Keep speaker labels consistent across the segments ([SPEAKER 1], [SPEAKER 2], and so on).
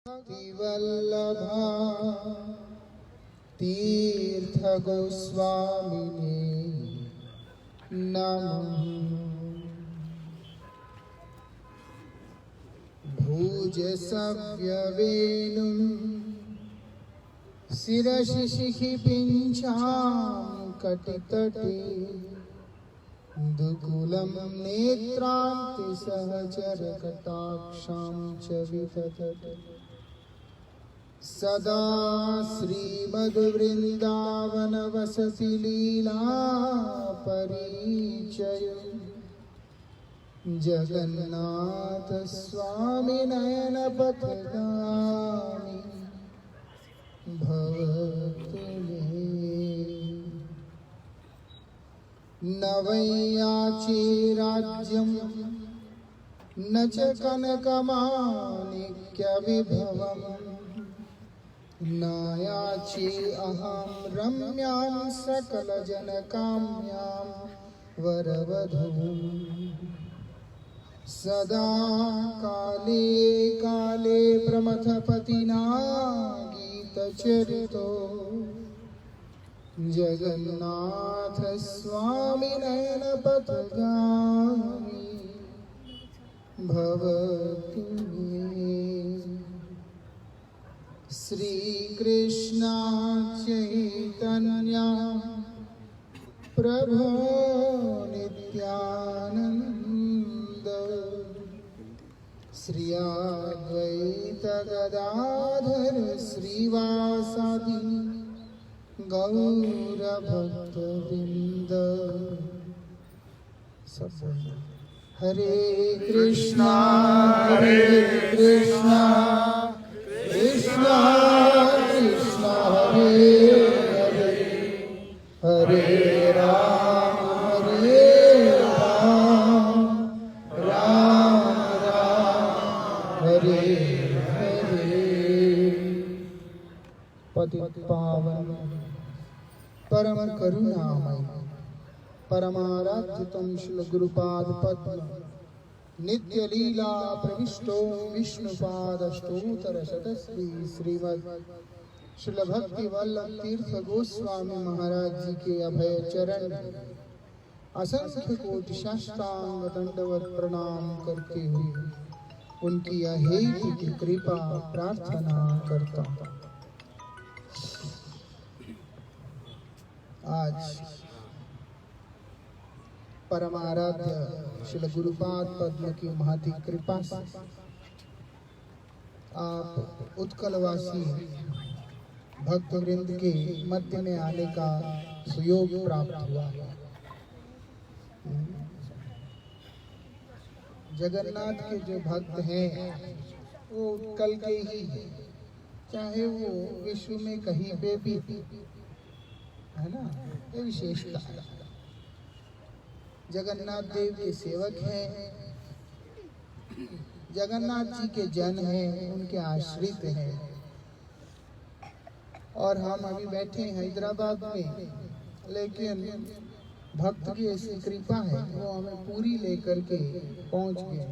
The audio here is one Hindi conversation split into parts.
[SPEAKER 1] वल्लभा तीर्थ गोस्वामिने नमः। भुज सव्यवेणुं शिरसि शिखिपिञ्छां कटितटे दुकुलं नेत्रान्ति सहचरकटाक्षां च विततते सदा श्रीमद्वृन्दावनवसति लीला परिचय जगन्नाथ स्वामी नयन पथगामी भवतु मे। न वै याचे राज्यं न च कनकमाणिक्यविभवम् नायाचे अहं रम्यां सकलजनकाम्यां वरवधूं सदा काले काले प्रमथपतिना गीतचरितो जगन्नाथ स्वामी नयन पथगामी भवतु मे। श्री कृष्ण चैतन्य प्रभु नित्यानंद श्री अद्वैत गदाधर श्रीवासादि गौर भक्तवृंद। हरे कृष्णा कृष्णा कृष्णा हरे हरे हरे राम राम राम हरे हरे। पतित पावन परम करुणामय परमाराध्यतम श्री गुरुपाद पद्म नित्य लीला प्रविष्टो विष्णुपाद अष्टोत्तर शतश्री श्रीमद् श्रील भक्ति वल्लभ तीर्थ गोस्वामी महाराज जी के अभय चरण असंख्य कोटि साष्टांग दंडवत प्रणाम करते हुए उनकी अहेतु की कृपा प्रार्थना करता। आज परमाराध्य श्री गुरुपाद पद्म की महती कृपा से आप उत्कलवासी भक्तवृंद के मध्य में आने का सुयोग प्राप्त हुआ है। जगन्नाथ के जो भक्त हैं वो उत्कल के ही हैं, चाहे वो विश्व में कहीं पे भी है ना, ये विशेषता है। जगन्नाथ देव के सेवक हैं, जगन्नाथ जी के जन हैं, उनके आश्रित हैं। और हम अभी बैठे हैं हैदराबाद में, लेकिन भक्त की ऐसी कृपा है वो हमें पूरी लेकर के पहुंच गए।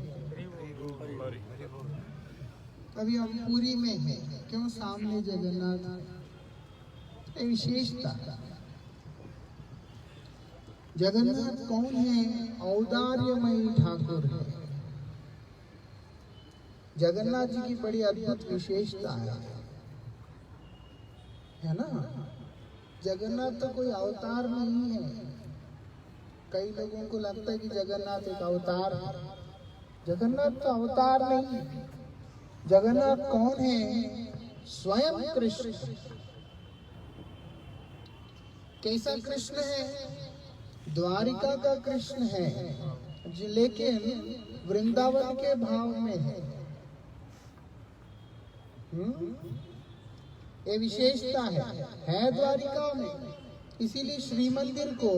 [SPEAKER 1] अभी हम पूरी में हैं, क्यों? सामने जगन्नाथ विशेषता। जगन्नाथ कौन है? औदार्यमयी ठाकुर है। जगन्नाथ जी की बड़ी अद्भुत विशेषता है ना। जगन्नाथ तो कोई अवतार नहीं है। कई लोगों को लगता है कि जगन्नाथ एक अवतार है। जगन्नाथ तो अवतार नहीं है। जगन्नाथ कौन है? स्वयं कृष्ण। कैसा कृष्ण है? द्वारिका का कृष्ण है, लेकिन वृंदावन के भाव में है। ये विशेषता है द्वारिका में। इसीलिए श्री मंदिर को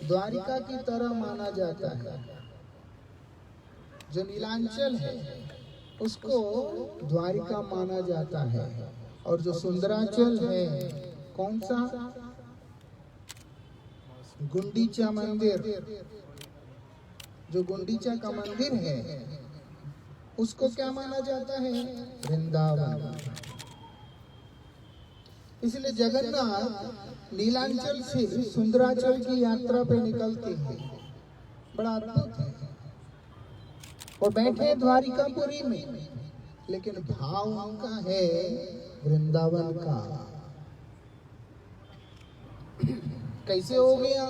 [SPEAKER 1] द्वारिका की तरह माना जाता है। जो नीलांचल है उसको द्वारिका माना जाता है, और जो सुंदरांचल है कौन सा? गुंडीचा मंदिर। जो गुंडीचा का मंदिर है उसको क्या माना जाता है? वृंदावन। इसलिए जगन्नाथ नीलांचल से सुंदराचल की यात्रा पे निकलते हैं। बड़ा अद्भुत है। वो बैठे द्वारिकापुरी में, लेकिन भाव उनका है वृंदावन का। कैसे हो गया?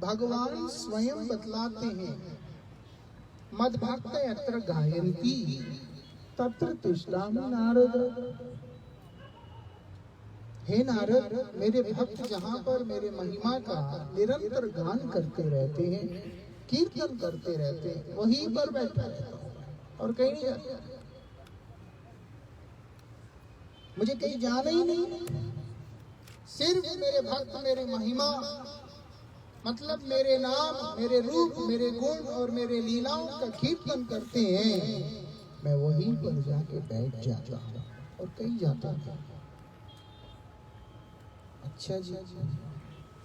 [SPEAKER 1] भगवान स्वयं बतलाते हैं, मद्भक्त यत्र गायन्ति तत्र तिष्ठामि नारद। हे नारद, मेरे भक्त जहाँ पर मेरे महिमा का निरंतर गान करते रहते हैं, कीर्तन करते रहते हैं, वहीं पर बैठा रहता हूँ और कहीं नहीं जाता। मुझे कहीं जाना ही नहीं। सिर्फ मेरे भक्त मेरे महिमा, मतलब मेरे नाम, मेरे रूप, मेरे गुण और मेरे लीलाओं का कीर्तन करते हैं। मैं वहीं पर जाके बैठ जाता हूँ और कहीं जाता हूँ। अच्छा जी,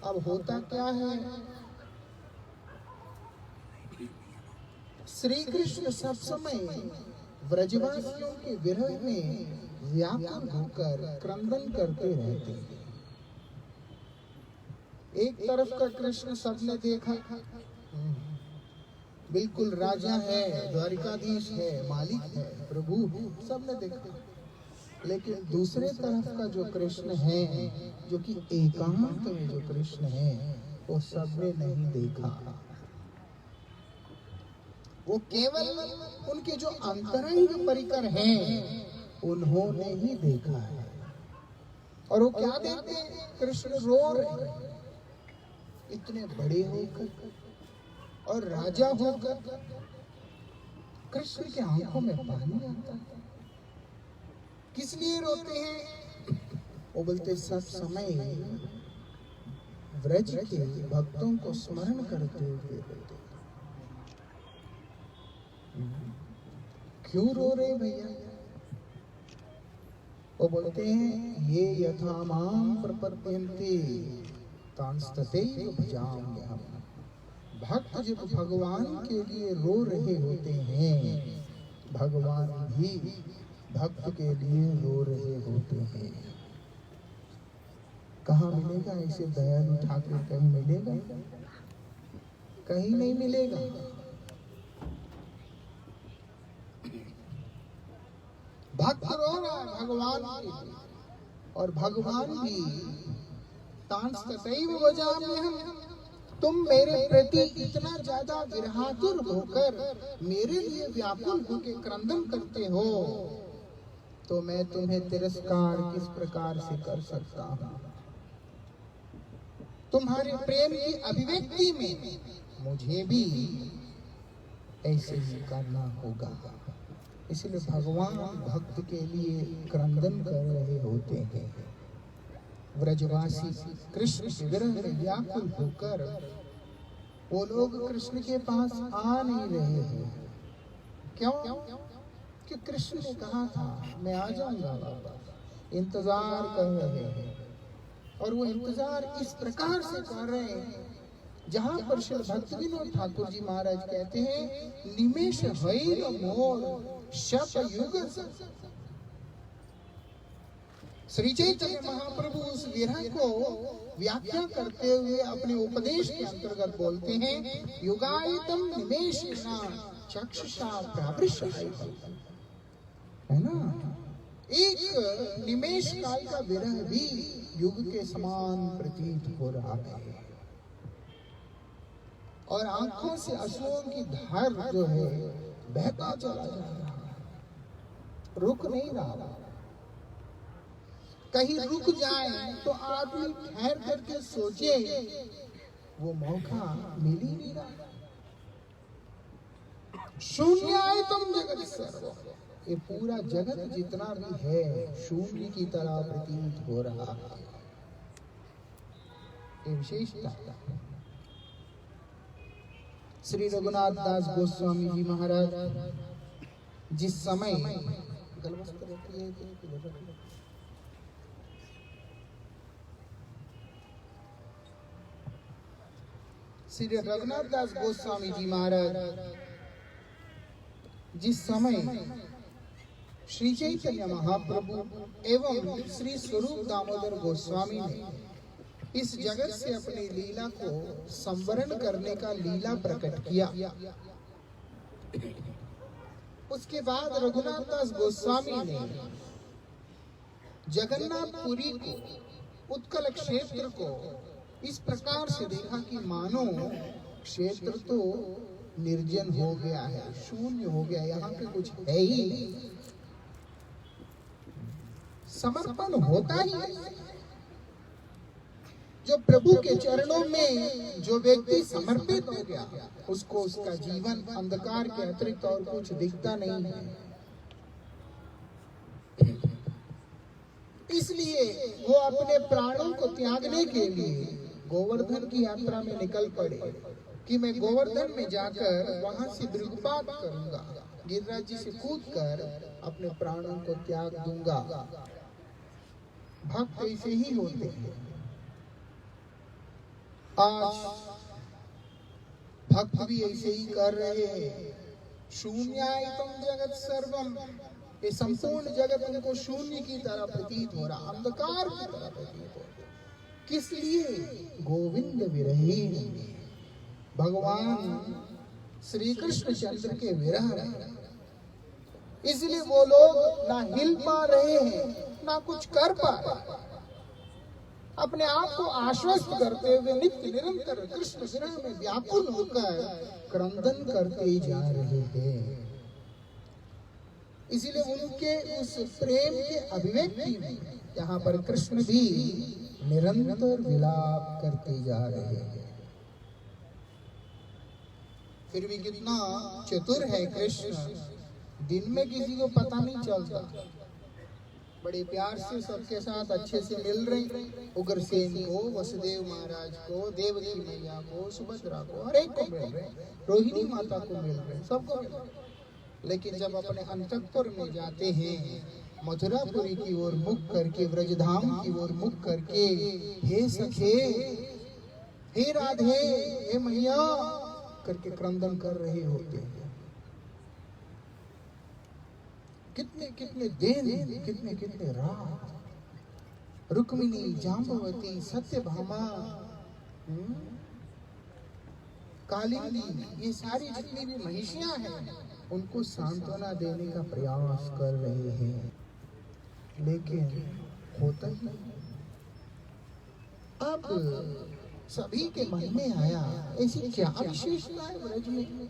[SPEAKER 1] अब होता क्या है? श्री कृष्ण सब समय व्रजवासियों के विरह में व्याकुल होकर क्रंदन करते रहते हैं। एक तरफ का कृष्ण सबने देखा, बिल्कुल राजा है, द्वारिकाधीश है, मालिक है, प्रभु, सबने देखा। लेकिन दूसरे तरफ का जो कृष्ण है, जो कि एकांत में जो कृष्ण है, वो सबने नहीं देखा। वो केवल उनके जो अंतरंग परिकर हैं, उन्होंने ही देखा है। और वो क्या देखते हैं? कृष्ण रो रहे हैं, इतने बड़े होकर और राजा होकर कृष्ण के आंखों में पानी आता है। किस लिए रोते हैं? वो बोलते सब समय व्रज के भक्तों को स्मरण करते हुए रोते। क्यों रो रहे भैया? वो बोलते हैं ये यथा माम प्रपद्यन्ते तांस्तथैव भजाम्यहम्। भक्त जब भगवान के लिए रो रहे होते हैं, भगवान भी भक्त के लिए रो रहे होते हैं। कहाँ मिलेगा ऐसे दयालु ठाकुर? कहीं मिलेगा? कहीं नहीं मिलेगा। भक्त रो रहा है भगवान के लिए, और भगवान भी तांस्तथैव भजाम्यहम्। तुम मेरे प्रति इतना ज्यादा विरहातुर होकर मेरे लिए व्याकुल होकर क्रंदन करते हो, तो मैं तुम्हें तिरस्कार किस प्रकार से कर सकता हूँ? तुम्हारे प्रेम की अभिव्यक्ति में मुझे भी ऐसे ही करना होगा। इसलिए भगवान भक्त के लिए क्रंदन कर रहे होते हैं। व्रजवासी कृष्ण के विरह में व्याकुल होकर वो लोग कृष्ण के पास आ नहीं रहे हैं। क्यों? कि कृष्ण ने कहा था मैं आ जाऊंगा वापस, इंतजार कर रहे हैं। और वो इंतजार इस प्रकार से कर रहे हैं जहां पर श्री भक्त विनोद ठाकुर जी महाराज कहते हैं निमेष भइल मोर शत युग। श्री चैतन्य महाप्रभु उस विरह को व्याख्या करते हुए अपने उपदेश के अंतर्गत बोलते हैं युगायतम निमेषेण चक्षुषा प्रावृष्य। है ना? एक निमेष काल का विरह भी युग के समान प्रतीत हो रहा है, और आंखों से अश्रुओं की धार जो है बहता चला जा रहा है, रुक नहीं रहा। कहीं रुक जाए तो आदमी ठहर करके सोचे, वो मौका मिल ही नहीं रहा। शून्यायतम जगत सर्व, ये पूरा जगत जितना भी है शून्य की तरह प्रतीत हो रहा है। ये विशेषता श्री रघुनाथ दास गोस्वामी जी महाराज जिस समय श्री रघुनाथ दास गोस्वामी जी महाराज जिस समय श्री चैतन्य महाप्रभु एवं श्री स्वरूप दामोदर गोस्वामी ने इस जगत से अपनी लीला को संवरण करने का लीला प्रकट किया, उसके बाद रघुनाथ दास गोस्वामी ने जगन्नाथपुरी को, उत्कल क्षेत्र को इस प्रकार से देखा कि मानो क्षेत्र तो निर्जन हो गया है, शून्य हो गया, यहाँ पे कुछ है ही नहीं, समर्पण होता ही नहीं। जो प्रभु के चरणों में जो व्यक्ति समर्पित हो गया, उसको उसका जीवन अंधकार के अतिरिक्त और कुछ दिखता नहीं है। इसलिए वो अपने प्राणों को त्यागने के लिए गोवर्धन की यात्रा में निकल पड़े कि मैं गोवर्धन में जाकर वहां से दृगपात करूंगा, गिरिराज जी से कूदकर अपने प्राणों को त्याग दूंगा। भक्त ऐसे ही होते हैं। आज भक्त भी ऐसे ही कर रहे हैं। शून्यायतम जगत सर्वम, ये संपूर्ण जगत उनको शून्य की तरह प्रतीत हो रहा, अंधकार की तरह प्रतीत हो रहा। किस लिए? गोविंद विरहीन, भगवान श्री कृष्ण चंद्र के विरह में। इसलिए वो लोग ना हिल पा रहे हैं, ना कुछ कर पा रहे, अपने आप को आश्वस्त करते हुए नित्य निरंतर कृष्ण विरह में व्याकुल होकर क्रंदन करते जा रहे हैं। इसीलिए उनके उस प्रेम के अभिव्यक्ति में यहाँ पर कृष्ण भी निरंतर विलाप करते जा रहे हैं। फिर भी कितना चतुर है कृष्ण, दिन में किसी को पता नहीं चलता, बड़े प्यार से सबके साथ अच्छे से मिल रहे, उग्रसेन को, वसुदेव महाराज को, देवकी मैया को, सुभद्रा को, हर एक को मिल रहे, रोहिणी माता को मिल रहे, सबको मिल रहे। लेकिन जब अपने अंतःपुर में जाते हैं, मथुरापुरी की ओर मुख करके, व्रजधाम की ओर मुख करके, हे सखे, हे राधे, हे मैया करके क्रंदन कर रहे होते हैं। कितने कितने दिन, कितने कितने रात, रुक्मिणी, जाम्बवती, सत्यभामा, कालिंदी, ये सारी जितनी भी महिषियां हैं, उनको सांत्वना देने का प्रयास कर रहे हैं, लेकिन होता ही नहीं। अब सभी के मन में आया, ऐसी क्या विशेषता है ब्रज में,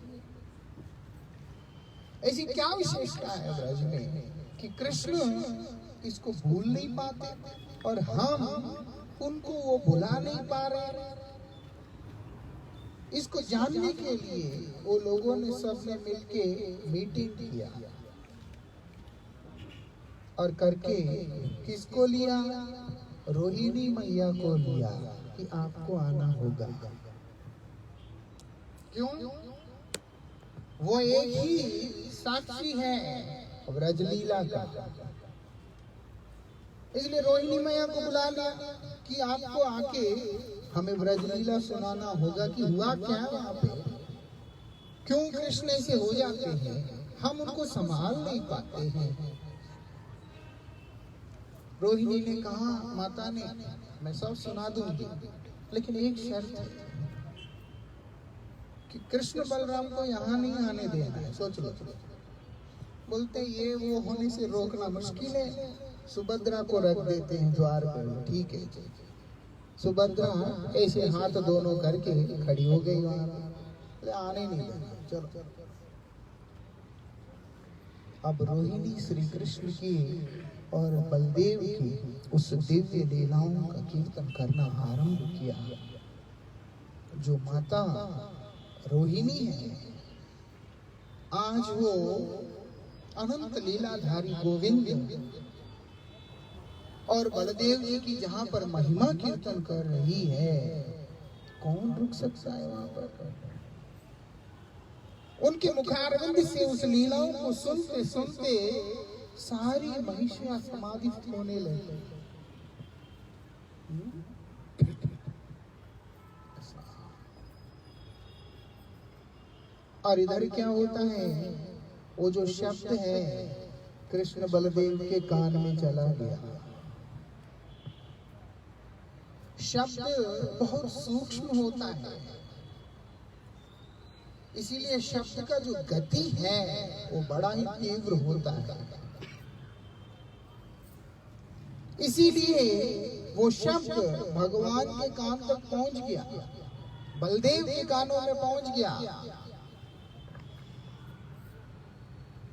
[SPEAKER 1] ऐसी क्या विशेषता है ब्रज में कि कृष्ण इसको भूल नहीं पाते और हम उनको वो भुला नहीं पा रहे। इसको जानने के लिए वो लोगों ने सबने मिलके मीटिंग किया और करके किसको लिया? रोहिणी मैया को लिया कि आपको आना होगा। क्यों? वो एक ही साक्षी है ब्रजलीला का, इसलिए रोहिणी मैया को बुला लिया कि आपको आके हमें ब्रजलीला सुनाना होगा कि हुआ क्या वहां पे, क्यों कृष्ण ऐसे हो जाते हैं, हम उनको संभाल नहीं पाते हैं। रोहिणी ने कहा, माता ने, मैं सब सुना दूंगी, लेकिन एक शर्त है कि कृष्ण बलराम को यहाँ नहीं आने देना है। सोच लो। बोलते ये वो होने से रोकना मुश्किल है, सुभद्रा को रख देते हैं द्वार पर। ठीक है, सुभद्रा ऐसे हाथ दोनों करके खड़ी हो गई वहां, आने नहीं देना, चलो। अब रोहिणी श्री कृष्ण की और बलदेव की उस दिव्य लीलाओं का कीर्तन करना आरंभ किया। जो माता रोहिणी है, आज वो अनंत लीलाधारी गोविंद और बलदेव जी की जहां पर महिमा कीर्तन कर रही है, कौन रुक सकता है वहां पर? उनके मुखारविंद से उस लीलाओं को सुनते सुनते सारी महिषियां समाधिस्थ होने लगी। और इधर क्या होता है, वो जो शब्द है कृष्ण बलदेव के कान में चला गया। शब्द बहुत सूक्ष्म होता है, इसीलिए शब्द का जो गति है वो बड़ा ही तीव्र होता है। इसीलिए वो शब्द भगवान के कान तक पहुंच गया, बलदेव के कानों में पहुंच गया।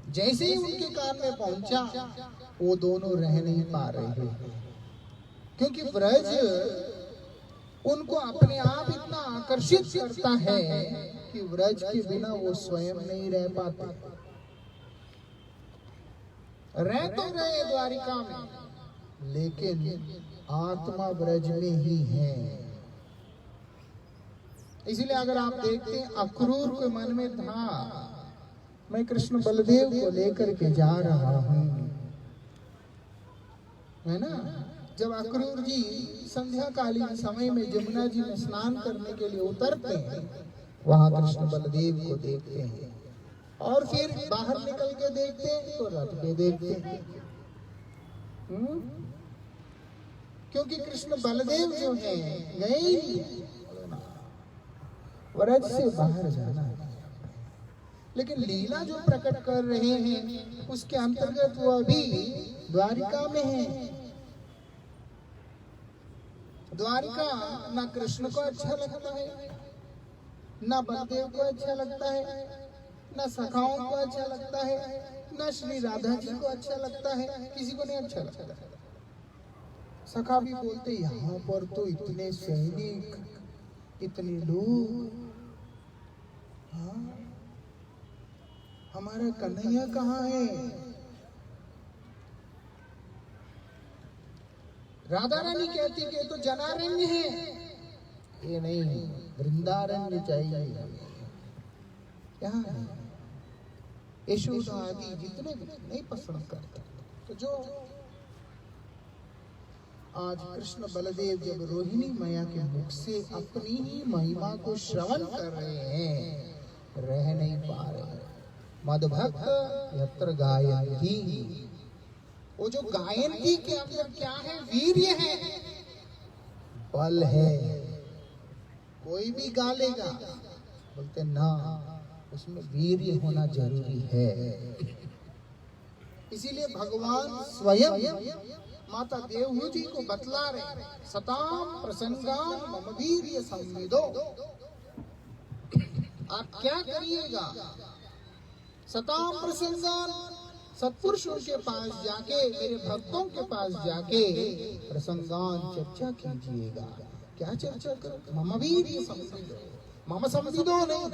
[SPEAKER 1] जैसे ही उनके कान में पहुंचा, वो दोनों रह नहीं पा रहे, क्योंकि ब्रज उनको अपने आप इतना आकर्षित करता है कि ब्रज के बिना वो स्वयं नहीं रह पाते। रह तो रहे द्वारिका में, लेकिन आत्मा ब्रज में ही है। इसलिए अगर आप देखते हैं, अक्रूर के मन में था मैं कृष्ण बलदेव को लेकर के जा रहा हूं, है ना। जब अक्रूर जी संध्या कालीन समय में जमुना जी में स्नान करने के लिए उतरते हैं, वहां कृष्ण बलदेव को देखते हैं, और फिर बाहर निकल के देखते हैं तो रथ पे देखते हैं। क्योंकि कृष्ण बलदेव जो है गए ही व्रज से बाहर जाना है, लेकिन लीला जो प्रकट कर रहे हैं उसके अंतर्गत वो अभी द्वारिका में है। द्वारिका ना कृष्ण को अच्छा लगता है, ना बलदेव को अच्छा लगता है, ना सखाओं को अच्छा लगता है, ना श्री राधा जी को अच्छा लगता है, किसी को नहीं अच्छा लगता है। सखा भी बोलते यहाँ पर तो इतने सैनिक, इतने लोग, हाँ, हमारा कन्हैया कहाँ है? राधा रानी कहती कि तो जनारण्य है, ये नहीं, वृंदारण्य चाहिए। क्या है? यशोदा आदि जितने नहीं पसंद करते। तो जो आज कृष्ण बलदेव जब रोहिणी मैया के मुख से अपनी ही महिमा को श्रवण कर रहे हैं, रह नहीं पा रहे। मदभक्त यत्र गायन्ति, वो जो गायन्ति के अंदर क्या है? वीर्य है, बल है। कोई भी गा लेगा, बोलते ना, उसमें वीर्य होना जरूरी है। इसीलिए भगवान स्वयं माता देवहू जी को बतला रहे, सताम प्रसंगान मम वीर्य संविदो। आप क्या करिएगा? सताम प्रसंगान, सत्पुरुषों के पास जाके, मेरे भक्तों के पास जाके प्रसंगान चर्चा कीजिएगा। क्या चर्चा करो? मम वीर्य संविदो, मम संविदो नहीं,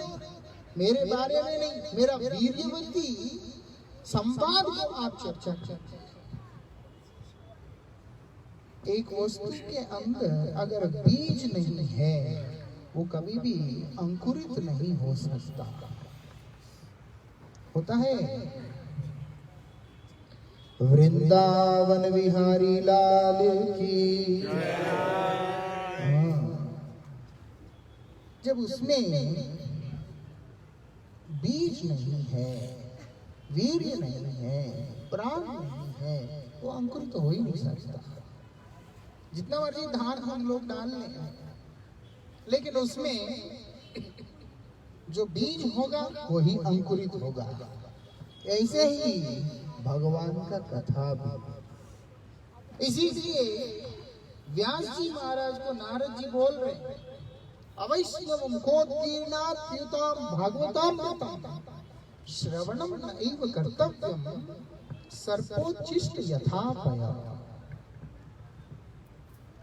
[SPEAKER 1] मेरे बारे में नहीं, मेरा वीर्यवती संवाद को आप चर्चा करें। एक वस्तु के अंदर अगर बीज नहीं है, वो कभी भी अंकुरित नहीं हो सकता। होता है। वृंदावन विहारी लाल की। जब उसमें बीज नहीं है, वीर्य नहीं है, प्राण नहीं है, वो अंकुरित हो ही नहीं सकता। जितना मर्जी धान हम लोग डाल लें, लेकिन उसमें जो बीज होगा वही अंकुरित होगा। ऐसे ही भगवान का कथा भी। इसीलिए व्यास जी महाराज को नारद जी बोल रहे, अवैष्णव मुखोत्कीर्णात् प्यूतां भागवतामृतम् श्रवणं नैव कर्तव्यम् सर्पोच्चिष्ट यथा पया।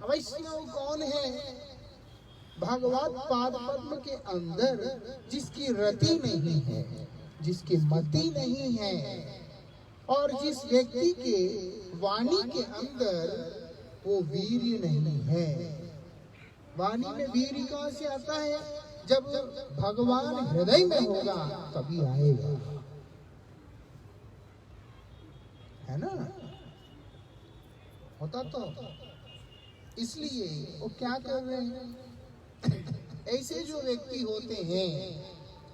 [SPEAKER 1] वैष्णव कौन है? भगवत पाद पद्म के अंदर जिसकी रति नहीं है, जिसकी मति नहीं है, और जिस व्यक्ति के वाणी के अंदर वो वीर्य नहीं है। वाणी में वीर्य कहां से आता है? जब भगवान हृदय में होगा तभी आएगा, है ना। होता तो इसलिए वो क्या कर रहे हैं? ऐसे जो व्यक्ति होते हैं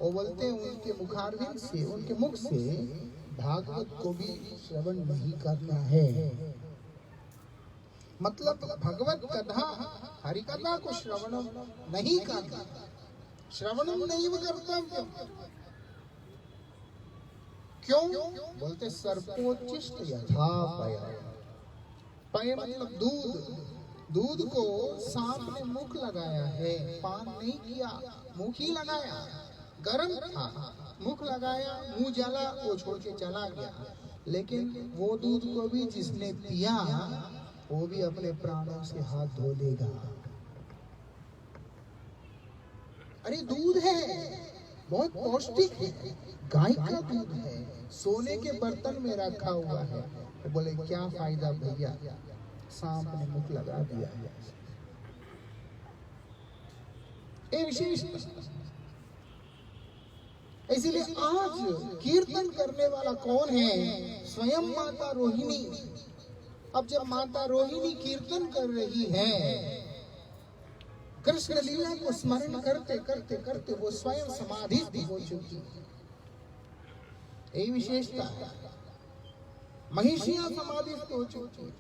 [SPEAKER 1] वो बोलते हैं उनके मुखारविंद से, उनके मुख से भागवत को भी श्रवण नहीं करना है। मतलब भगवत कथा, हरि कथा को श्रवण नहीं करना, श्रवणम नहीं कर्तव्य। क्यों? बोलते सर्पोच्चिष्ट यथा पय। पय मतलब दूध। दूध को सांप ने मुख लगाया है, पान नहीं किया, मुख ही लगाया। गर्म था, मुख लगाया, मुंह जला, वो छोड़ के चला गया। लेकिन वो दूध को भी जिसने पिया वो भी अपने प्राणों से हाथ धो लेगा। अरे दूध है, बहुत पौष्टिक है, गाय का दूध है, सोने के बर्तन में रखा हुआ है। वो बोले क्या फायदा भैया, सांप ने मुख लगा दिया। ये विशेष। इसीलिए आज कीर्तन करने वाला कौन है? स्वयं माता रोहिणी। अब जब माता रोहिणी कीर्तन कर रही है, कृष्ण लीला को स्मरण करते करते करते वो स्वयं समाधि हो चुकी। यही विशेषता है। महिषियां समाधि हो चुकी।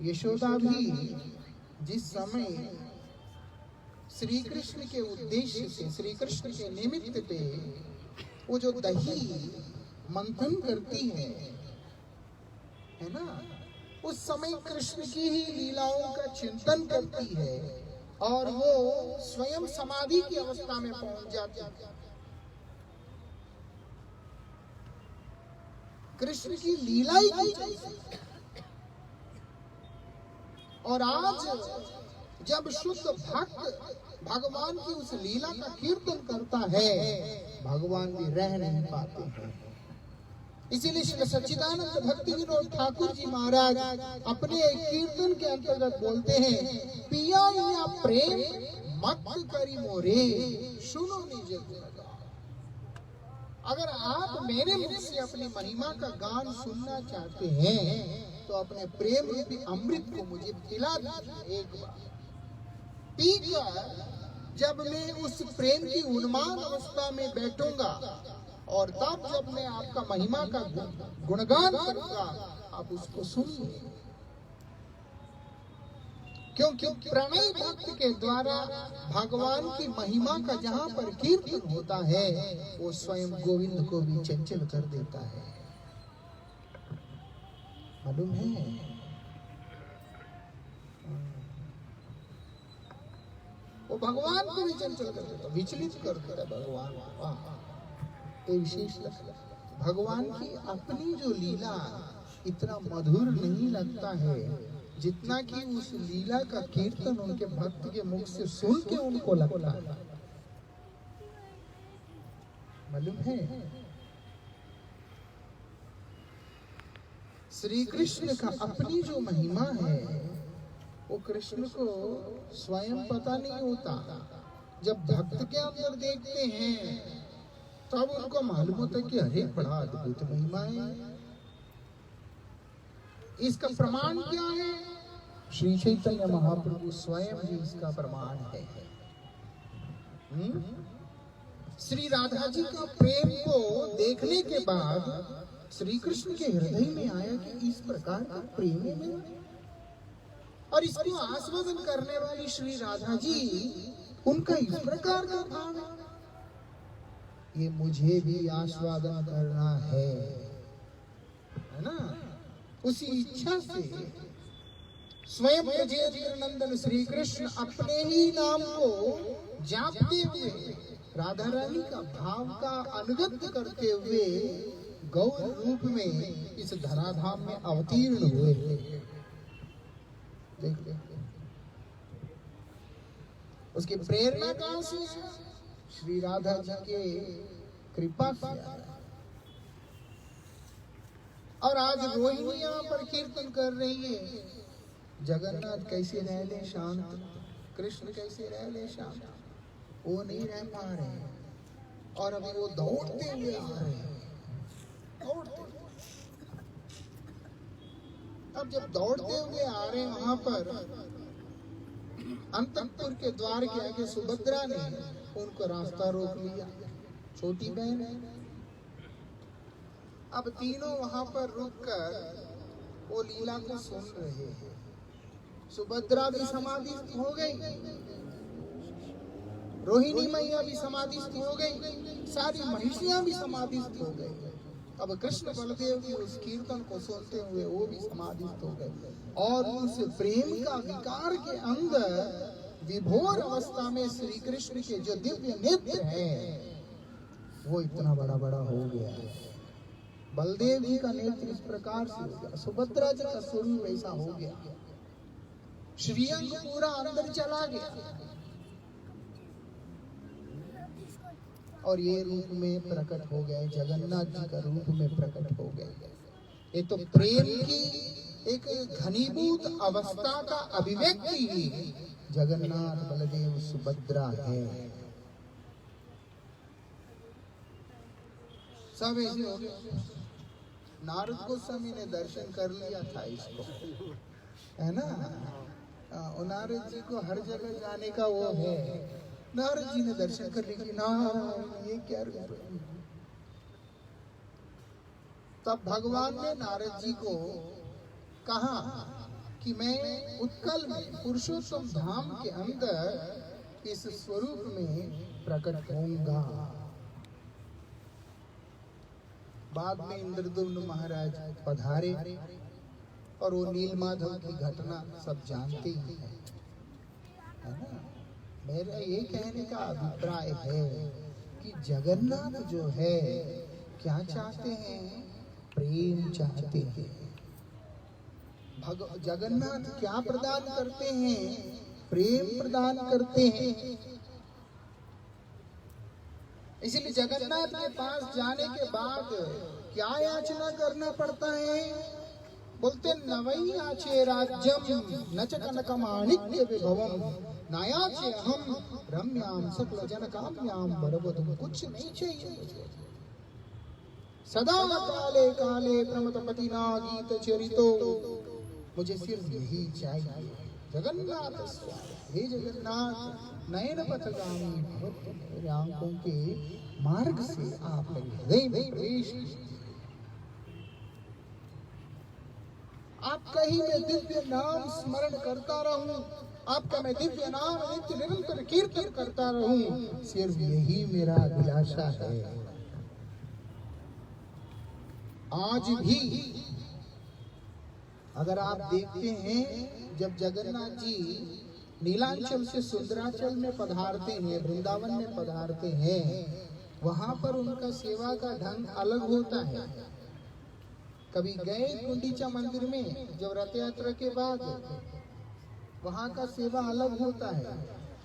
[SPEAKER 1] यशोदा भी जिस समय श्री कृष्ण के उद्देश्य से, श्री कृष्ण के निमित्त पे वो जो दही मंथन करती है ना, उस समय कृष्ण की ही लीलाओं का चिंतन करती है और वो स्वयं समाधि की अवस्था में पहुंच जाती है। कृष्ण की लीला ही कुछ। और आज जब शुद्ध भक्त भगवान की उस लीला का कीर्तन करता है, भगवान भी रह नहीं पाते हैं। इसीलिए श्री सच्चिदानंद भक्ति विनोद ठाकुर जी महाराज अपने कीर्तन के अंतर्गत बोलते हैं, पिया या प्रेम मत करी मोरे, सुनो निज गुण। अगर आप मेरे मुख से अपनी महिमा का गान सुनना चाहते हैं तो अपने प्रेम रूपी अमृत को मुझे पिला दीजिए एक बार। पीकर जब मैं उस प्रेम की उन्माद अवस्था में बैठूंगा और तब जब मैं आपका महिमा का गुणगान करूंगा, आप उसको सुनिए। क्योंकि प्रणय भक्त के द्वारा भगवान की महिमा का जहां पर कीर्तन होता है, वो स्वयं गोविंद को भी चंचल कर देता है। मालूम है? वो भगवान को भी चंचल कर देता, विचलित कर देता भगवान। ये विशेष भगवान की अपनी जो लीला इतना मधुर नहीं लगता है जितना कि उस लीला का कीर्तन उनके भक्त के मुख से सुन के उनको लगता है। मालूम है? श्री कृष्ण का अपनी जो महिमा है वो कृष्ण को स्वयं पता नहीं होता। जब भक्त के अंदर देखते हैं तब उनको मालूम होता है कि अरे बड़ा अद्भुत महिमा है। इसका प्रमाण क्या है? श्री चैतन्य महाप्रभु स्वयं ही इसका प्रमाण है। श्री राधा जी का प्रेम को देखने के बाद श्री कृष्ण के हृदय में आया कि इस प्रकार का प्रेम है, और इसको आस्वादन करने वाली श्री राधा जी, उनका इस प्रकार का भाव है, ये मुझे भी आस्वादन करना है ना। उसी इच्छा से स्वयं ब्रजेंद्र नंदन श्री कृष्ण अपने ही नाम को जापते हुए, राधा रानी का भाव का अनुगत्य करते हुए गौर रूप में इस धराधाम में अवतीर्ण हुए। देख उसकी प्रेरणा कहां से? श्री राधा जी के कृपा से। और आज रोहिणी यहाँ पर कीर्तन कर रही है, जगन्नाथ कैसे रह ले शांत, कृष्ण कैसे रह ले शांत, वो नहीं रह पा रहे। और अभी वो दौड़ते हुए आ रहे हैं, दौड़ते। अब जब दौड़ते हुए आ रहे वहां पर अंतपुर के द्वार के आगे सुभद्रा ने उनको रास्ता रोक लिया, छोटी बहन। अब तीनों वहां पर रुककर वो लीला को सुन रहे हैं। सुभद्रा भी समाधिस्थ हो गई, रोहिणी मैया भी समाधिस्थ हो गई, सारी महिषियां भी समाधिस्थ हो गई। अब कृष्ण बलदेव की उस कीर्तन को सुनते हुए वो भी समाधिस्थ हो गए और उस प्रेम का विकार के अंदर विभोर अवस्था में श्री कृष्ण के जो दिव्य नेत्र है वो इतना बड़ा बड़ा हो गया। बलदेव जी का नेत्र इस प्रकार से हो गया, सुभद्रा जी का स्वरूप वैसा हो गया, श्रीअंग पूरा अंदर चला गया और ये रूप में प्रकट हो गए, जगन्नाथ जी का रूप में प्रकट हो गए। ये तो प्रेम की एक घनीभूत अवस्था का अभिव्यक्ति ही जगन्नाथ बलदेव सुभद्रा है। सब ऐसे हो गए। नारद गोस्वामी ने दर्शन कर लिया था इसको, है ना। नारद जी को हर जगह जाने का वो है। नारद जी ने दर्शन कर ली, नारायण ये क्या रूप है। तब भगवान ने नारद जी को कहा कि मैं उत्कल में पुरुषोत्तम धाम के अंदर इस स्वरूप में प्रकट होऊंगा। बाद में इंद्रदुम्न महाराज पधारे और वो नीलमाधव की घटना सब जानते ही है ना। मेरा ये कहने का अभिप्राय है कि जगन्नाथ जो है क्या चाहते हैं, प्रेम चाहते हैं। जगन्नाथ क्या प्रदान करते हैं, प्रेम प्रदान करते हैं। इसलिए जगन्नाथ के पास जाने के बाद क्या याचना करना पड़ता है, बोलते नवई आचे राज्यम न च कनकमाणिक्य विभवम नायाचे हम रम्याम सकल जन काम्याम बरबदुम। कुछ नहीं चाहिए मुझे, सदा काले काले प्रमतपति ना गीत चरितो, मुझे सिर्फ यही चाहिए। जगन्नाथ स्वामी, हे जगन्नाथ नयन पथगामी भवतु, मेरे आंखों के मार्ग से आप मेरे हृदय में प्रवेश कीजिए। आपका ही मैं दिव्य नाम स्मरण करता रहूं, आपका मैं दिव्य नाम नित्य निरंतर कीर्तन करता रहूं, सिर्फ यही मेरा अभिलाषा है। आज भी अगर आप देखते हैं, जब जगन्नाथ जी नीलांचल से सुंदराचल में पधारते हैं, वृंदावन में पधारते हैं, वहां पर उनका सेवा का ढंग अलग होता है। कभी गए गुंडीचा मंदिर में जब रथ यात्रा के बाद, वहां का सेवा अलग होता है।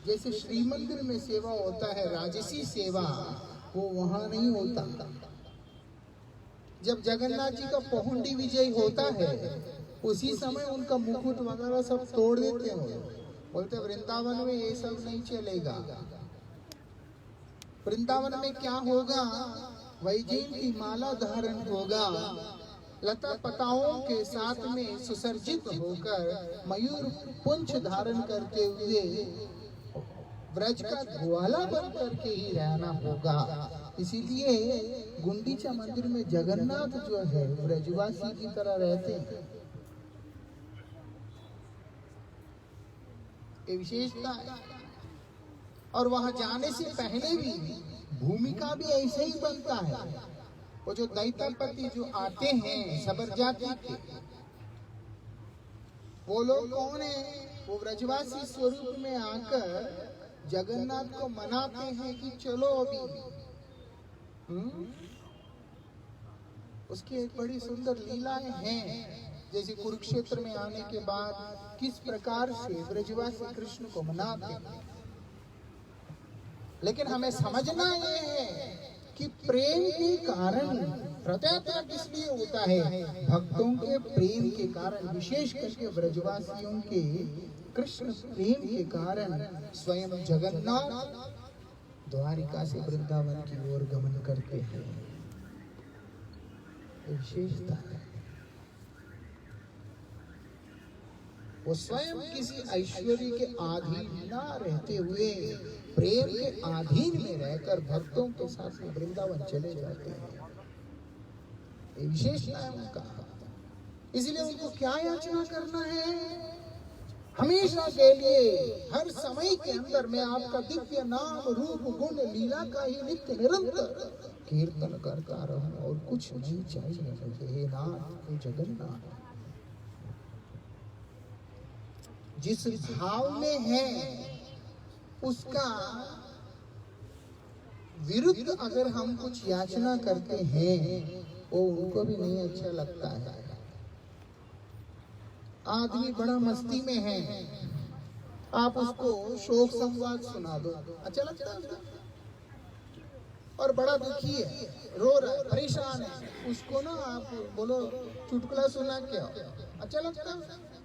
[SPEAKER 1] जैसे श्री मंदिर में सेवा होता है राजसी सेवा, वो वहां नहीं होता। जब जगन्नाथ जी का पहुंडी विजय होता है उसी समय उनका मुकुट वगैरह सब तोड़ देते हैं। बोलते वृंदावन में ये सब नहीं चलेगा। वृंदावन में क्या होगा, वैजयंती माला धारण होगा, लता पताओं के साथ में सुसज्जित होकर मयूर पुंछ धारण करते हुए ब्रज का ग्वाला बन करके ही रहना होगा। इसीलिए गुंडीचा मंदिर में जगन्नाथ जो है ब्रजवासी की तरह रहते हैं। ये विशेषता है। और वहां जाने से पहले भी भूमिका भी ऐसे ही बनता है। वो जो दैत्यपति जो आते हैं सबर जाति के, वो लोग कौन है, वो ब्रजवासी स्वरूप में आकर जगन्नाथ को मनाते हैं कि चलो अभी। उसकी एक बड़ी सुंदर लीलाएं हैं। जैसे कुरुक्षेत्र में आने के बाद किस प्रकार से ब्रजवासी कृष्ण को मनाते हैं। लेकिन हमें समझना ये है कि प्रेम के कारण रथ यात्रा किस लिए होता है, भक्तों के प्रेम के कारण, विशेष करके ब्रजवासियों के कृष्ण प्रेम के कारण स्वयं जगन्नाथ द्वारिका से वृंदावन की ओर गमन करते हैं। विशेषता है। वो स्वयं किसी ऐश्वर्य के अधीन ना रहते हुए प्रेम के अधीन में रहकर भक्तों के साथ वृंदावन चले जाते हैं। ये विशेषता है उनका। इसलिए उनको क्या याचना करना है? हमेशा के लिए, हर समय के अंदर मैं आपका दिव्य नाम रूप गुण लीला का ही नित्य निरंतर कीर्तन करता रहूं और कुछ नहीं चाहिए मुझे। हे नाथ, हे जगन्नाथ, जिस भाव में है उसका विरुद्ध अगर हम कुछ याचना करते हैं वो उनको भी नहीं अच्छा लगता है। आदमी बड़ा मस्ती में है, आप उसको शोक संवाद सुना दो, अच्छा लगता है। और बड़ा दुखी है, रो रहा है, परेशान है, उसको ना आप बोलो चुटकुला सुना क्या, अच्छा लगता है।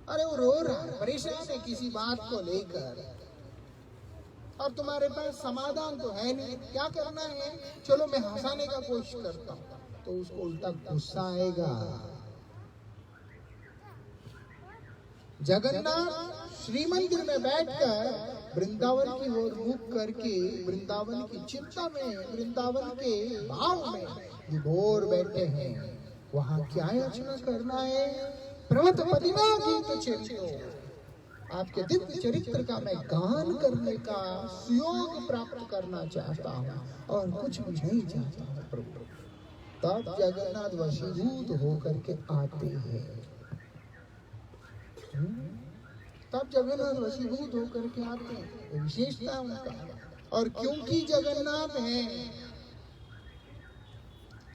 [SPEAKER 1] अरे वो रो रहा है, परेशान है किसी बात को लेकर, और तुम्हारे पास समाधान तो है नहीं, क्या करना है? चलो मैं हंसाने का कोशिश करता हूँ, तो उसको उल्टा गुस्सा आएगा। जगन्नाथ श्री मंदिर में बैठकर वृंदावन की ओर मुख करके वृंदावन की चिंता में, वृंदावन के भाव में विभोर बैठे हैं। वहां क्या याचना करना है? प्रमथ पदिना गीत चरितो, आपके दिव्य चरित्र का मैं गान करने का सुयोग प्राप्त करना चाहता हूँ और कुछ भी नहीं चाहता हूँ प्रभु। तब जगन्नाथ वशीभूत होकर के आते हैं। तब जगन्नाथ वशीभूत होकर के आते हैं, विशेषता उनका। और क्योंकि जगन्नाथ हैं,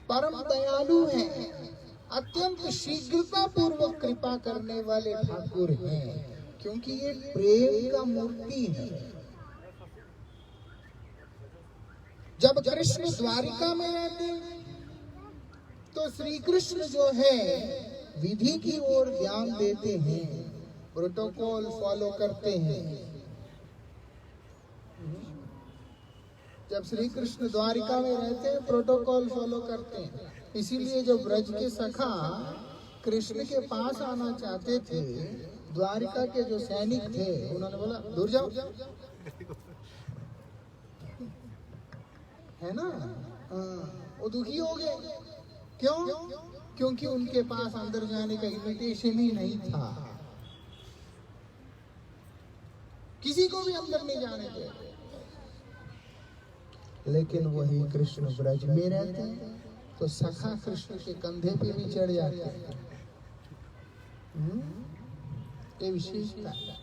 [SPEAKER 1] परम दयालु हैं, अत्यंत शीघ्रता पूर्वक कृपा करने वाले ठाकुर हैं, क्योंकि ये प्रेम का मूर्ति है। जब कृष्ण द्वारिका में रहते तो श्री कृष्ण जो है विधि की ओर ध्यान देते हैं, प्रोटोकॉल फॉलो करते हैं। जब श्री कृष्ण द्वारिका में रहते हैं प्रोटोकॉल फॉलो करते हैं। इसीलिए जब ब्रज के सखा कृष्ण के पास आना चाहते थे, द्वारिका के जो सैनिक थे उन्होंने बोला दूर जाओ, है ना? वो दुखी हो गए। क्यों? क्योंकि उनके पास अंदर जाने का इन्विटेशन ही नहीं था। किसी को भी अंदर नहीं जाने दे। लेकिन वही कृष्ण ब्रज में रहते हैं तो सखा कृष्ण के कंधे पे भी चढ़ जाते हैं। ये विशेषता है।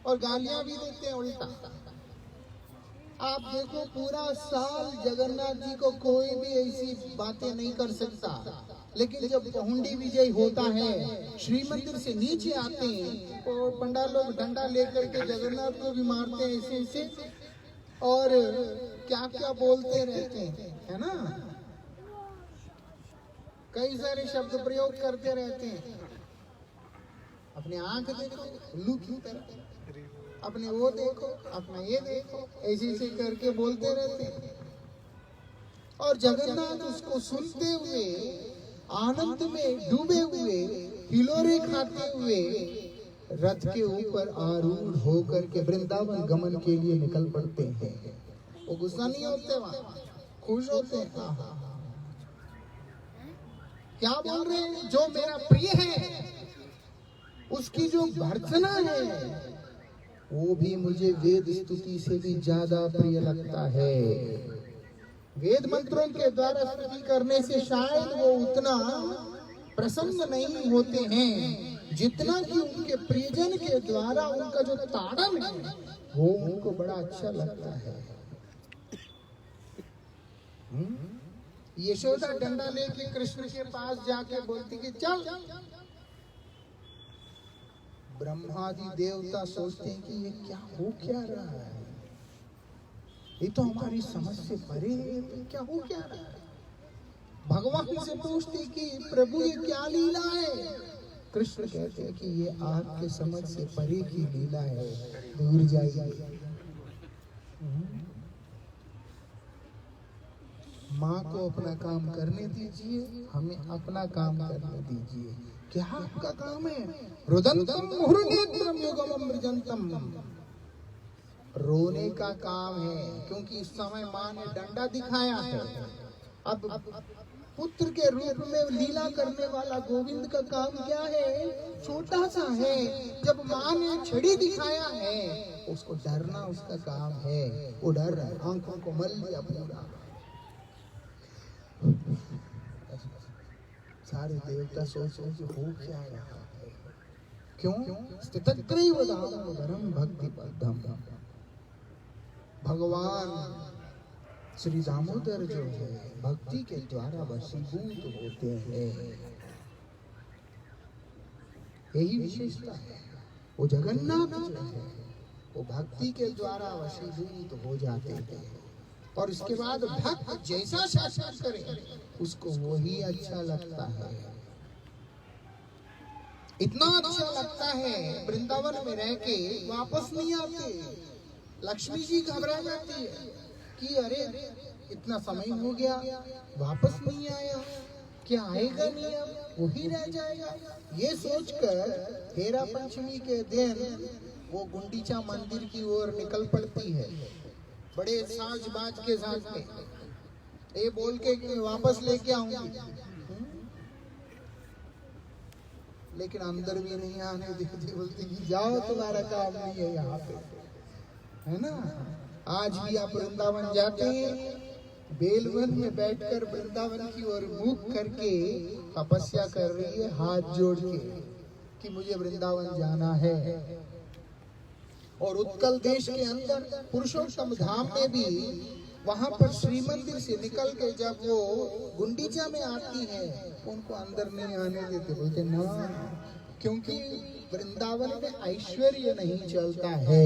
[SPEAKER 1] और गालियां भी देते हैं उल्टा। आप देखो पूरा साल जगन्नाथ जी को कोई भी ऐसी बातें नहीं कर सकता, लेकिन जब पहुंडी विजय होता है, श्री मंदिर से नीचे आते हैं तो पंडाल लोग डंडा लेकर के जगन्नाथ को भी मारते हैं ऐसे ऐसे, और क्या क्या बोलते रहते हैं, है ना? कई सारे शब्द प्रयोग करते रहते हैं। अपने आंख देखो उल्लू की तरह, अपने वो देखो, अपना ये देखो, ऐसे ऐसे करके बोलते रहते हैं। और जगन्नाथ उसको सुनते हुए, आनंद में डूबे हुए, हिलोरे खाते हुए रथ के ऊपर आरूढ़ होकर के वृंदावन गमन के लिए निकल पड़ते हैं। वो गुस्सा नहीं होते, वहां खुश होते हैं। क्या बोल रहे हैं? जो मेरा प्रिय है उसकी जो भर्त्सना है वो भी मुझे वेद स्तुति से भी ज्यादा प्रिय लगता है। वेद मंत्रों के द्वारा स्तुति करने से शायद वो उतना प्रसन्न नहीं होते हैं जितना कि उनके प्रियजन के द्वारा उनका जो ताड़न है वो उनको बड़ा अच्छा लगता है। यशोदा डंडा लेके कृष्ण के पास जाके बोलती कि चल। ब्रह्मादि देवता सोचते हैं कि ये क्या रहा है, ये तो हमारी समझ से परे है, क्या रहा है। भगवान से पूछते कि प्रभु ये क्या लीला है? कृष्ण कहते हैं कि ये आपके समझ से परे की लीला है, दूर जाइए। माँ को अपना काम करने दीजिए, हमें अपना काम करने दीजिए। क्या आपका काम है? रुदंतम मुहुर्नेत्रम युगमम मृजंतम, रोने का काम है, क्योंकि इस समय माँ ने डंडा दिखाया है। अब पुत्र के रूप में लीला करने वाला गोविंद का काम क्या है? छोटा सा है। जब माँ ने छड़ी दिखाया है, उसको डरना उसका काम है। वो डर रहा है, आंखों को मल लिया पूरा। सारे देवता सोच रहे कि हो क्या रहा है, क्यों? स्थितग्रीव दामोदरम भक्ति पदम, भगवान श्री दामोदर जो है भक्ति के द्वारा वशीभूत होते हैं। यही विशेषता है। वो जगन्नाथ जो है वो भक्ति के द्वारा वशीभूत हो जाते हैं, और इसके बाद भक्त जैसा शासन करे उसको वही अच्छा लगता है। इतना अच्छा लगता है वृंदावन में रह के वापस नहीं आते। लक्ष्मी जी घबरा जाती है कि अरे इतना समय हो गया, वापस नहीं आया, क्या आएगा नहीं, अब वही रह जाएगा। ये सोचकर हेरा पंचमी के दिन वो गुंडीचा मंदिर की ओर निकल पड़ती है, बड़े साज बाज के साथ में, ये बोल के कि वापस लेके आऊंगी। लेकिन अंदर भी नहीं आने देती, बोलती कि जाओ, तुम्हारा काम नहीं है यहाँ पे, है ना। आज भी आप वृंदावन जाते हैं, बेलवन में बैठकर वृंदावन की ओर मुख करके तपस्या कर रही है हाथ जोड़ के कि मुझे वृंदावन जाना है। और उत्कल देश के अंदर पुरुषोत्तम धाम में भी वहां पर श्री मंदिर से निकल के जब वो गुंडीचा में आती है, उनको अंदर नहीं आने देते, बोलते ना, क्योंकि वृंदावन में ऐश्वर्य नहीं चलता है,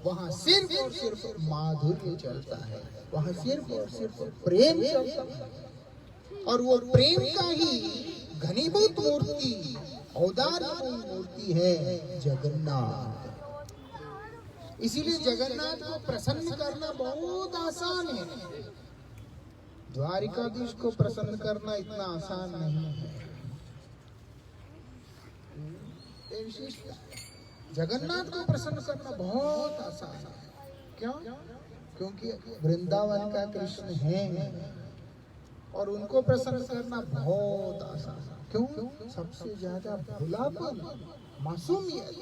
[SPEAKER 1] वहाँ सिर्फ और सिर्फ माधुर्य चलता है, वहाँ सिर्फ और सिर्फ प्रेम चलता है। और वो प्रेम का ही घनीभूत मूर्ति, औदार्य मूर्ति है जगन्नाथ। इसीलिए जगन्नाथ को प्रसन्न करना बहुत आसान है। द्वारिकाधीश को प्रसन्न करना इतना आसान नहीं है। जगन्नाथ को प्रसन्न करना बहुत आसान है। क्यों? क्योंकि वृंदावन का कृष्ण है और उनको प्रसन्न करना बहुत आसान है। क्यों? सबसे ज्यादा भोलापन, मासूमियत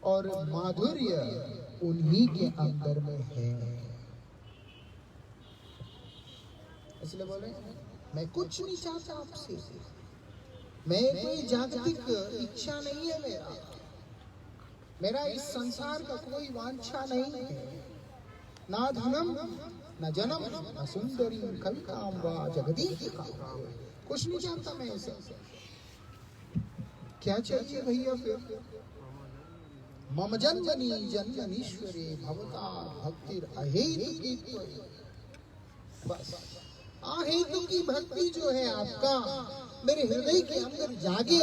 [SPEAKER 1] और माधुर्य उन्हीं के अंदर में है। इसलिए बोले मैं कुछ नहीं चाहता आपसे, मैं कोई जागतिक इच्छा नहीं है, मेरा इस संसार का कोई वांछा नहीं है, ना धनम न जनम न सुंदरी कविताम वा जगदीश का, कुछ नहीं चाहता मैं ऐसे। क्या चाहिए भैया फिर? मम जन्मनि जन्मनीश्वरे भवता भक्तिर अहेतु, बस अहेतु की भक्ति जो है आपका मेरे हृदय के अंदर जागे,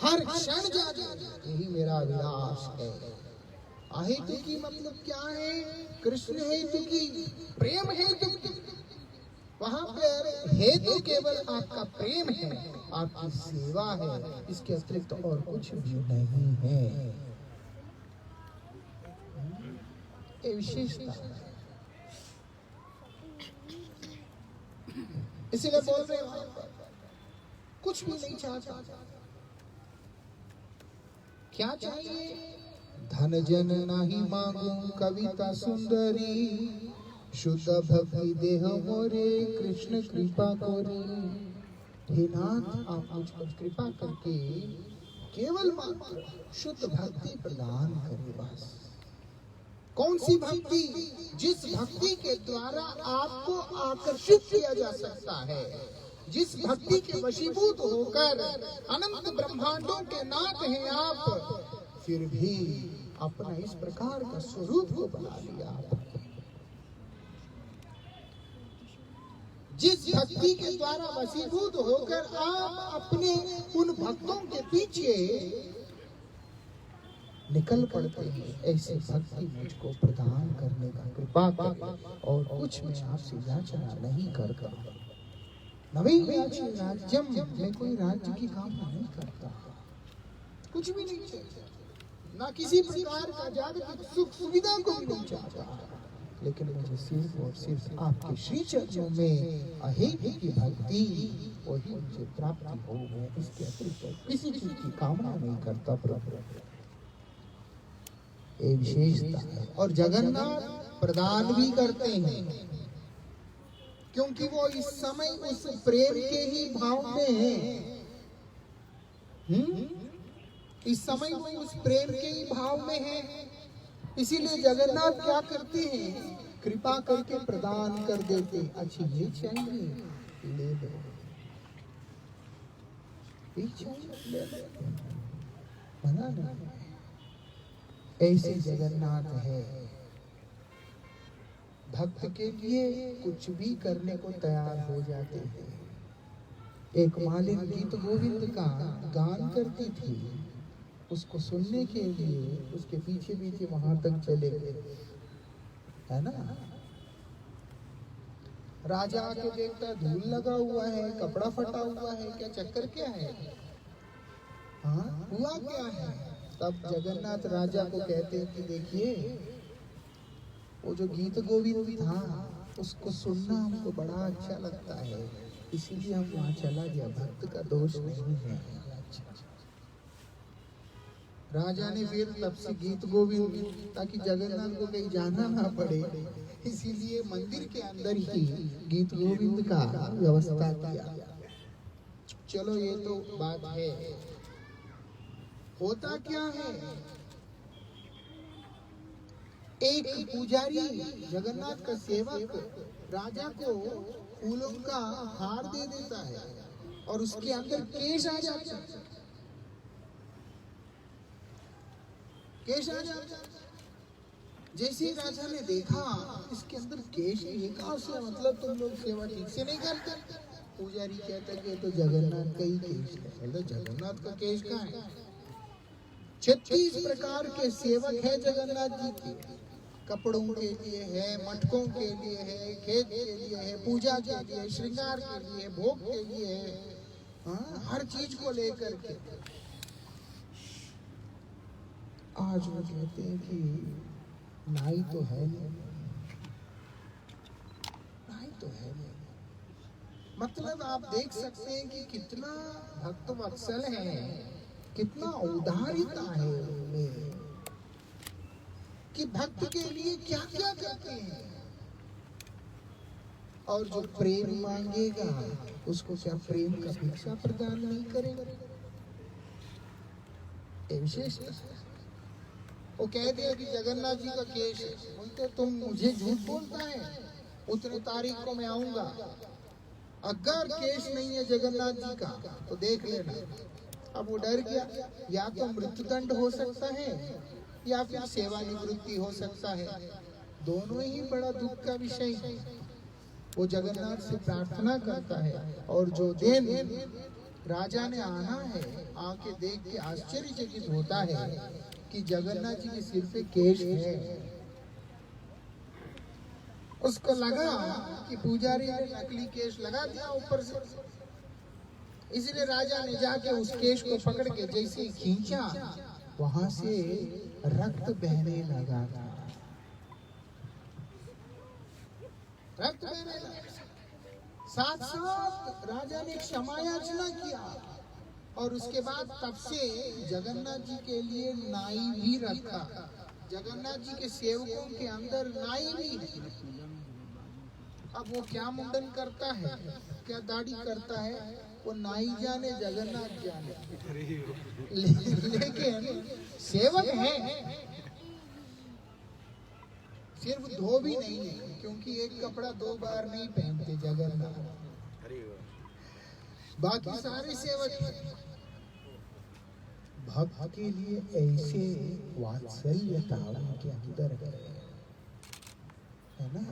[SPEAKER 1] हर क्षण जागे, यही मेरा अभिलाष है। अहेतु की मतलब क्या है? कृष्ण हेतु की, प्रेम हेतु की। वहां पर हेतु केवल आपका प्रेम है, आपकी सेवा है, इसके अतिरिक्त और कुछ भी नहीं है। ये विशेषता है। इसीलिए बोल रहे हैं कुछ भी नहीं चाहता। क्या चाहिए? धन जन नहीं मांगू कविता सुंदरी, शुद्ध भक्ति देह मोरे कृष्ण कृपा कोरे। हे नाथ, आप मुझ पर कृपा करके केवल मात्र शुद्ध भक्ति प्रदान करें बस। कौन सी भक्ति? जिस भक्ति के द्वारा आपको आकर्षित किया जा सकता है, जिस भक्ति के वशीभूत होकर अनंत ब्रह्मांडों के नाथ हैं आप, फिर भी अपना इस प्रकार का स्वरूप को बना लिया। जिस भक्ति के द्वारा वशीभूत होकर आप अपने उन भक्तों के पीछे निकल पड़ते हैं। ऐसी भक्ति मुझको प्रदान करने का कृपा कर, और कुछ मैं आपसे याचना नहीं करता। नवी राज्यम, मैं कोई राज्य की कामना नहीं करता, कुछ भी नहीं चाहिए, ना किसी प्रकार का जागतिक सुख सुविधा को भी नहीं चाहता, लेकिन मुझे सिर्फ और सिर्फ आपके श्री चरणों में अहेतु की भक्ति, वही मुझे प्राप्ति हो। मैं इसके अतिरिक्त किसी चीज की कामना नहीं करता प्रभु। ये विशेषता है। और जगन्नाथ प्रदान भी करते हैं, क्योंकि वो इस समय उस प्रेम के ही भाव में है। इस समय वो उस प्रेम के ही भाव में है, इसीलिए जगन्नाथ क्या करते हैं, कृपा करके प्रदान कर देते। अच्छा ये चाहिए ले लो, ये चाहिए ले लो, मना नहीं। ऐसे जगन्नाथ है, भक्त के लिए कुछ भी करने को तैयार हो जाते हैं। एक मालिन गीत गोविंद का गान करती थी, उसको सुनने के लिए उसके पीछे पीछे वहां तक चले गए, है ना। राजा आके देखता धूल लगा हुआ है, कपड़ा फटा हुआ है, क्या चक्कर क्या है, हाँ हुआ क्या है। तब जगन्नाथ राजा को कहते हैं कि देखिए वो जो गीत गोविंद था उसको सुनना हमको बड़ा अच्छा लगता है, इसीलिए हम वहां चला गया, भक्त का दोष नहीं है। राजा ने फिर तब से गीत गोविंद, ताकि जगन्नाथ को कहीं जाना ना पड़े, इसीलिए मंदिर के अंदर ही गीत गोविंद का व्यवस्था किया। चलो ये तो बात है। होता क्या है, एक पुजारी जगन्नाथ का सेवक राजा को फूलों का हार दे देता है और उसके अंदर केश आ जाता है, केश आ जाता है। जैसे ही राजा ने देखा इसके अंदर केश, ये कहां से, मतलब तुम लोग सेवा ठीक से नहीं करते। पुजारी कहता है कि तो जगन्नाथ का ही केश है। बोले जगन्नाथ का केश कहाँ है, 36 प्रकार के सेवक है जगन्नाथ जी के, कपड़ों के लिए है, मटकों के लिए है, खेत के लिए है, पूजा के लिए, श्रृंगार के लिए, भोग के लिए है, हाँ हर चीज को लेकर के। आज वो कहते हैं कि नाई तो है नहीं, नाई तो है नहीं। मतलब आप देख सकते हैं कि कितना भक्त वत्सल है, कितना उदारिता है उनमें, कि भक्त के लिए क्या क्या करते हैं। और जो प्रेम मांगेगा उसको क्या प्रेम का भिक्षा प्रदान नहीं करेंगे। विशेषता वो कह दिया कि जगन्नाथ जी का केश है, बोलते तुम मुझे झूठ बोलता है, उतने तारीख को मैं आऊंगा, अगर केश नहीं है जगन्नाथ जी का तो देख लेना। अब वो डर गया, या तो मृत्युदंड हो सकता है या फिर सेवानिवृत्ति हो सकता है, दोनों ही बड़ा दुख का विषय है। वो जगन्नाथ से प्रार्थना करता है, और जो दिन राजा ने आना है आके देख के आश्चर्यचकित होता है कि जगन्नाथ जी के सिर पे केश है। उसको लगा कि पुजारी ने नकली केश लगा दिया ऊपर से, इसलिए राजा ने जाके उस केश को पकड़ के जैसे खींचा, वहां से रक्त बहने लगा था, रक्त बहने लगा। साथ साथ राजा ने क्षमा याचना किया, और उसके बाद तब से जगन्नाथ जी के लिए नाई भी रखा। जगन्नाथ जी के सेवकों के अंदर नाई भी। अब वो क्या मुंडन करता है, क्या दाढ़ी करता है, वो नाई जाने जगन्नाथ जाने, लेकिन सेवक है। सिर्फ धोबी नहीं है, क्योंकि एक कपड़ा 2 बार नहीं पहनते जगन्नाथ, बाकी सारे सेवक हैं। भक्त के लिए ऐसे वात्सल्यता उनके अंदर है ना।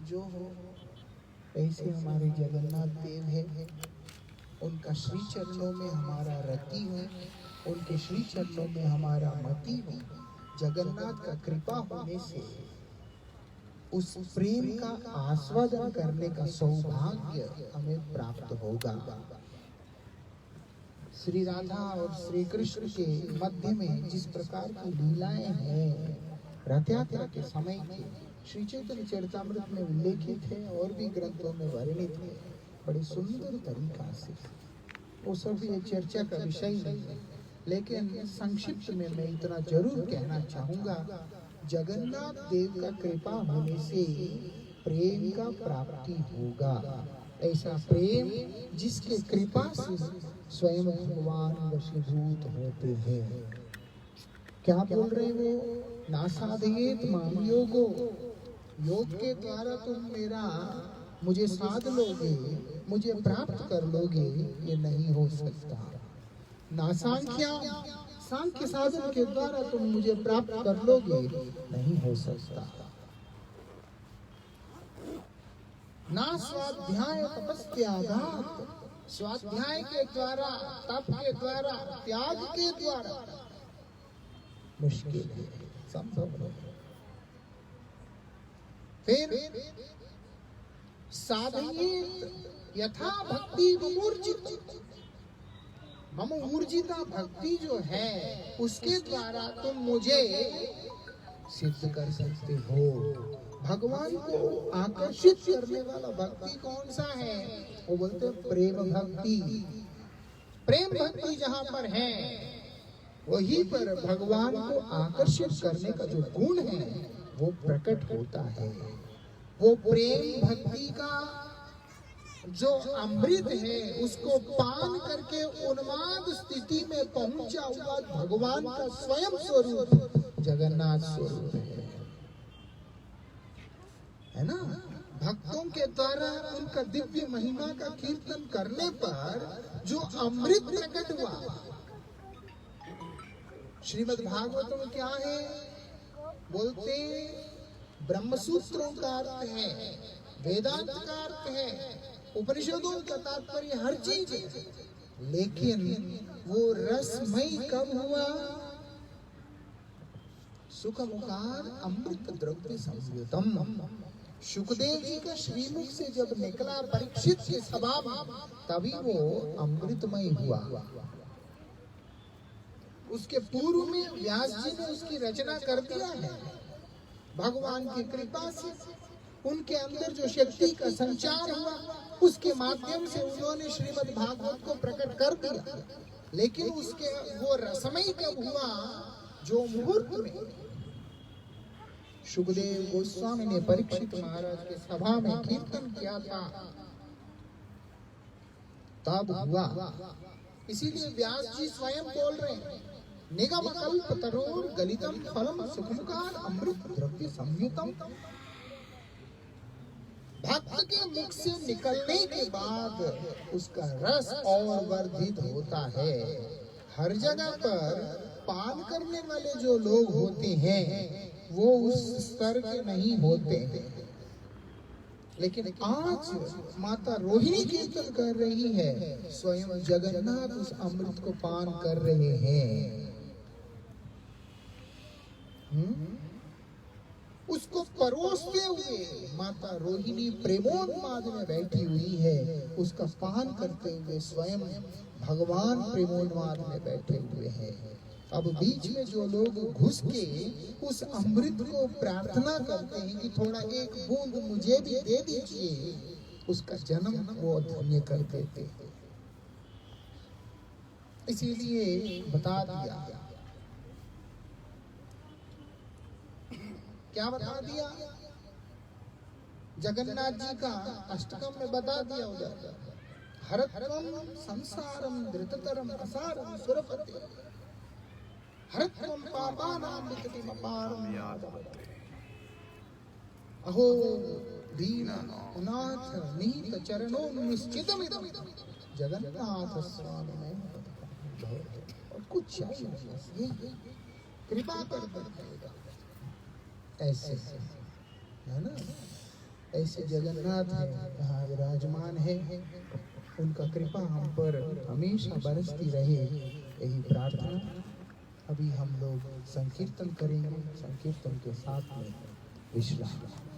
[SPEAKER 1] जो हो ऐसे हमारे जगन्नाथ देव है, उनका श्री चरणों में हमारा रति हो, उनके श्री चरणों में हमारा मति हो। जगन्नाथ का कृपा होने से उस प्रेम का आस्वादन करने का सौभाग्य हमें प्राप्त होगा। श्री राधा और श्री कृष्ण के मध्य में जिस प्रकार की लीलाएं हैं, रथ यात्रा के समय की श्री चैतन्य चरितामृत में उल्लेखित है और भी ग्रंथों में वर्णित है बड़े सुंदर तरीका से। वो सब ये चर्चा का विषय नहीं है, लेकिन संक्षिप्त में मैं इतना जरूर कहना चाहूंगा, जगन्नाथ देव का कृपा होने से प्रेम का प्राप्ति होगा। ऐसा प्रेम जिसके कृपा से स्वयं भगवान वशीभूत होते हैं। क्या बोल रहे वो? नासाधयेत माम योगो, योग के द्वारा तुम मुझे साध लोगे, मुझे प्राप्त कर लोगे, ये नहीं हो सकता। नासांख्या, सांख्य साधन के द्वारा तुम मुझे प्राप्त कर लोगे, नहीं हो सकता। ना स्वाध्याय तपस्यागात, स्वाध्याय के द्वारा, तप के द्वारा, त्याग के द्वारा मुश्किल है, संभव नहीं। फिर साधयेत यथा भक्ति विमूर्जित, मम ऊर्जिता भक्ति जो है उसके द्वारा तुम मुझे सिद्ध कर सकते हो। भगवान को आकर्षित करने वाला भक्ति कौन सा है? वो बोलते हैं प्रेम भक्ति। प्रेम भक्ति जहाँ पर है वहीं पर भगवान को आकर्षित करने का जो गुण है वो प्रकट होता है। वो प्रेम भक्ति का जो अमृत है उसको पान करके उन्माद स्थिति में पहुंचा हुआ भगवान का स्वयं स्वरूप जगन्नाथ स्वरूप है ना। भक्तों के द्वारा उनका दिव्य महिमा का कीर्तन करने पर जो अमृत प्रकट हुआ, श्रीमद् भागवत में क्या है बोलते, ब्रह्मसूत्रों का अर्थ है, वेदांत का अर्थ है, उपनिषदों का तात्पर्य हर चीज है, लेकिन वो रसमय कब हुआ? सुखमुखार अमृत द्रव्य संयुतम। शुकदेव जी का श्रीमुख से जब निकला परीक्षित के सभा में, तभी वो अमृतमय हुआ। उसके पूर्व में व्यास जी ने उसकी रचना कर दिया है। भगवान की कृपा से उनके अंदर जो शक्ति का संचार हुआ, उसके माध्यम से उन्होंने श्रीमद् भागवत को प्रकट कर दिया। लेकिन उसके वो रसमय कब हुआ? जो मुहूर्त में शुकदेव गोस्वामी ने परीक्षित महाराज के सभा में कीर्तन किया था, तब हुआ। इसीलिए व्यास जी स्वयं बोल रहे हैं, निगम कल्प तरोर गलितम फलम सुखमुखार अमृत द्रव्य संयुतम। भक्त के मुख से निकलने के बाद उसका रस और वर्धित होता है। हर जगह पर पान करने वाले जो लोग होते हैं वो उस स्तर के नहीं होते, लेकिन आज माता रोहिणी कीर्तन कर रही है, स्वयं जगन्नाथ उस अमृत को पान कर रहे हैं। उसको परोसते हुए माता रोहिणी प्रेमोन्माद में बैठी हुई है, उसका पान करते हुए स्वयं भगवान प्रेमोन्माद में बैठे हुए हैं। अब बीच में जो लोग घुस के उस अमृत को प्रार्थना करते हैं कि थोड़ा एक बूंद मुझे भी दे दीजिए, उसका जन्म वो धन्य कर देते हैं। इसीलिए बता दिया। क्या बता दिया? जगन्नाथ जी का अष्टकम में बता दिया उधर, हरत्वम संसारम धृततरम असारम सुरपते, हरत्वम पापानां विकटिम अपारम यादवते, अहो दीन अनाथ निहित चरणों निश्चितमिदं जगन्नाथ स्वामी में। और कुछ चाहिए, कृपा कर देगा। ऐसे है ना, ऐसे जगन्नाथ है, यहाँ विराजमान है। उनका कृपा हम पर हमेशा बरसती रहे, यही प्रार्थना। अभी हम लोग संकीर्तन करेंगे, संकीर्तन के साथ में विश्राम।